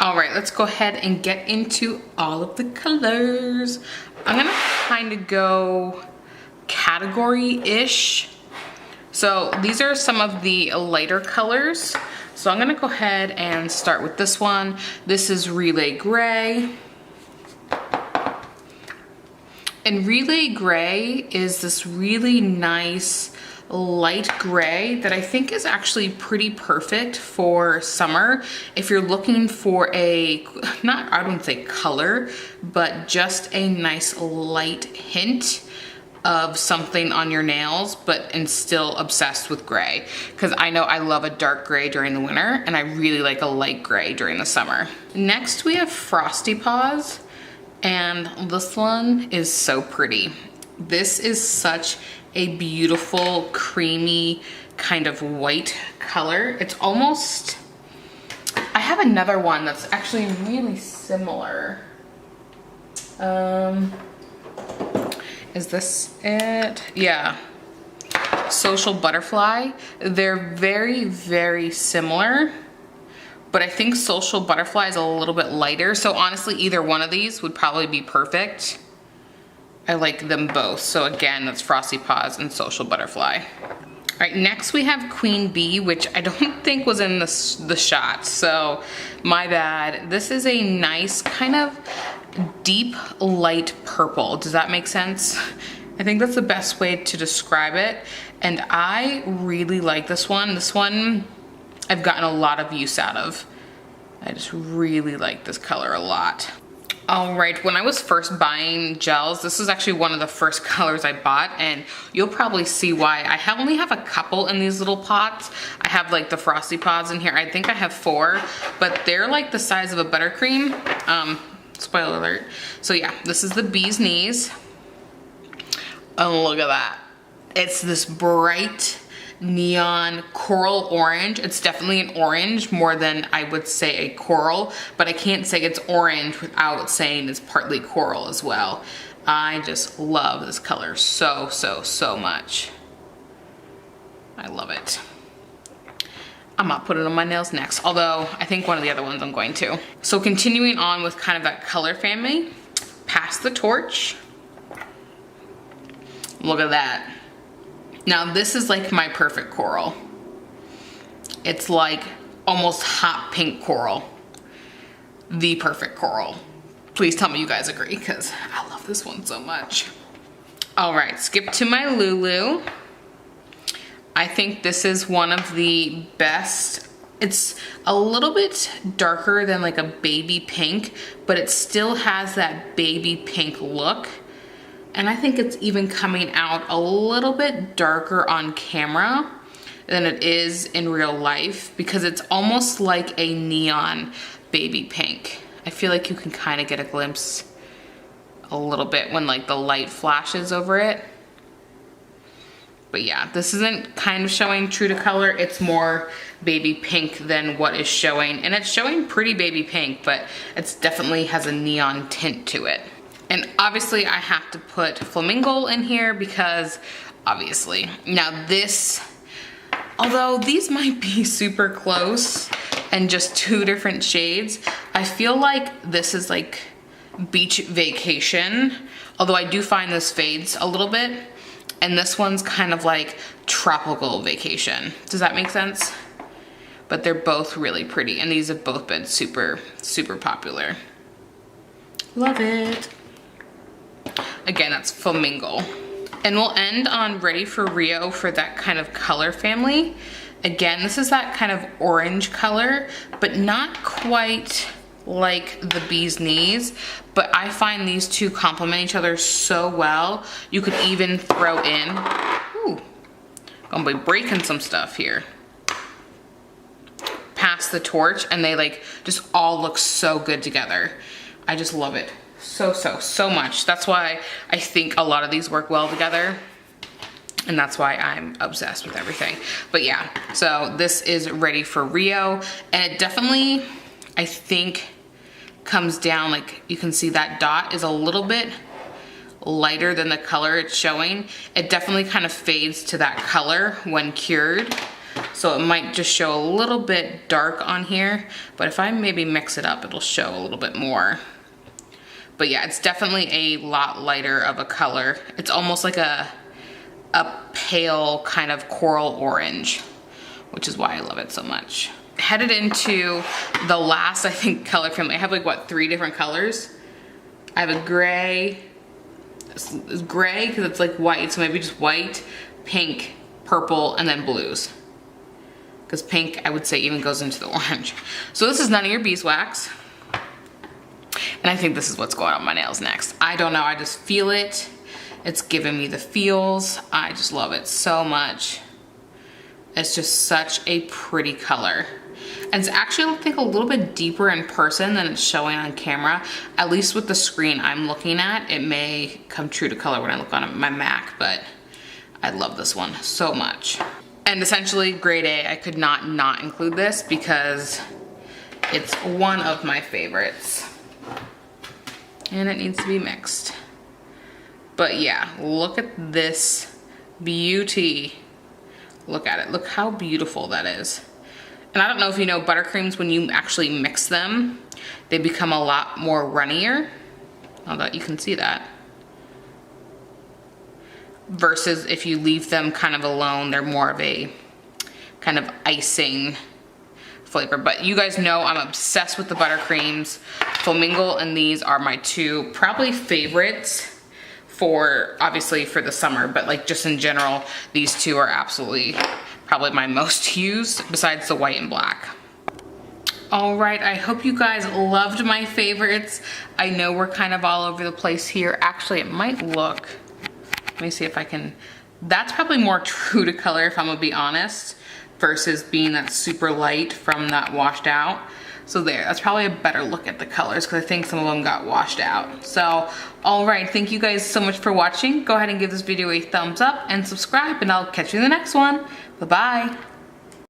All right, let's go ahead and get into all of the colors. I'm gonna kind of go category-ish. So these are some of the lighter colors. So I'm gonna go ahead and start with this one. This is Relay Gray. And Relay Gray is this really nice light gray that I think is actually pretty perfect for summer. If you're looking for a, I don't say color, but just a nice light hint of something on your nails, and still obsessed with gray. Because I know I love a dark gray during the winter, and I really like a light gray during the summer. Next we have Frosty Paws, and this one is so pretty. This is such a beautiful, creamy, kind of white color. It's almost, I have another one that's actually really similar. Is this it? Yeah. Social Butterfly. They're very, very similar, but I think Social Butterfly is a little bit lighter. So honestly, either one of these would probably be perfect. I like them both. So again, that's Frosty Paws and Social Butterfly. All right, next we have Queen Bee, which I don't think was in the shot, so my bad. This is a nice kind of deep light purple. Does that make sense? I think that's the best way to describe it. And I really like this one. This one I've gotten a lot of use out of. I just really like this color a lot. All right, when I was first buying gels, this was actually one of the first colors I bought, and you'll probably see why. I only have a couple in these little pots. I have like the Frosty Paws in here. I think I have 4, but they're like the size of a buttercream. Spoiler alert. So yeah, this is the Bee's Knees. Oh, look at that. It's this bright neon coral orange. It's definitely an orange more than I would say a coral, but I can't say it's orange without saying it's partly coral as well. I just love this color so, so, so much. I love it. I'm not putting it on my nails next, although I think one of the other ones I'm going to. So continuing on with kind of that color family, Pass the Torch. Look at that. Now this is like my perfect coral. It's like almost hot pink coral. The perfect coral. Please tell me you guys agree, because I love this one so much. All right, skip to my Lulu. I think this is one of the best. It's a little bit darker than like a baby pink, but it still has that baby pink look. And I think it's even coming out a little bit darker on camera than it is in real life, because it's almost like a neon baby pink. I feel like you can kind of get a glimpse a little bit when like the light flashes over it. But yeah, this isn't kind of showing true to color. It's more baby pink than what is showing. And it's showing pretty baby pink, but it definitely has a neon tint to it. And obviously I have to put Flamingo in here because obviously. Now this, although these might be super close and just 2 different shades, I feel like this is like Beach Vacation. Although I do find this fades a little bit. And this one's kind of like Tropical Vacation. Does that make sense? But they're both really pretty, and these have both been super, super popular. Love it. Again, that's Flamingo. And we'll end on Ready for Rio for that kind of color family. Again, this is that kind of orange color, but not quite like the Bee's Knees, but I find these two complement each other so well. You could even throw in, ooh, gonna be breaking some stuff here, Pass the Torch, and they like just all look so good together. I just love it so, so, so much. That's why I think a lot of these work well together. And that's why I'm obsessed with everything. But yeah, so this is Ready for Rio. And it definitely, I think, comes down, like you can see that dot is a little bit lighter than the color it's showing. It definitely kind of fades to that color when cured. So it might just show a little bit dark on here, but if I maybe mix it up, it'll show a little bit more. But yeah, it's definitely a lot lighter of a color. It's almost like a pale kind of coral orange, which is why I love it so much. Headed into the last, I think, color family. I have like, what, 3 different colors? I have a gray, it's gray because it's like white, so maybe just white, pink, purple, and then blues. Because pink, I would say, even goes into the orange. So this is none of your beeswax. And I think this is what's going on my nails next. I don't know, I just feel it. It's giving me the feels. I just love it so much. It's just such a pretty color. And it's actually, I think, a little bit deeper in person than it's showing on camera. At least with the screen I'm looking at. It may come true to color when I look on my Mac, but I love this one so much. And essentially, grade A, I could not include this because it's one of my favorites. And it needs to be mixed. But yeah, look at this beauty. Look at it, look how beautiful that is. And I don't know if you know buttercreams, when you actually mix them, they become a lot more runnier. Oh, that you can see that. Versus if you leave them kind of alone, they're more of a kind of icing flavor. But you guys know I'm obsessed with the buttercreams. Flamingo and these are my 2 probably favorites for, obviously for the summer, but like just in general, these 2 are absolutely probably my most used besides the white and black. All right, I hope you guys loved my favorites. I know we're kind of all over the place here. Actually, it might look, let me see if I can, that's probably more true to color if I'm gonna be honest, versus being that super light from that washed out. So there, that's probably a better look at the colors because I think some of them got washed out. So, all right, thank you guys so much for watching. Go ahead and give this video a thumbs up and subscribe, and I'll catch you in the next one. Bye-bye.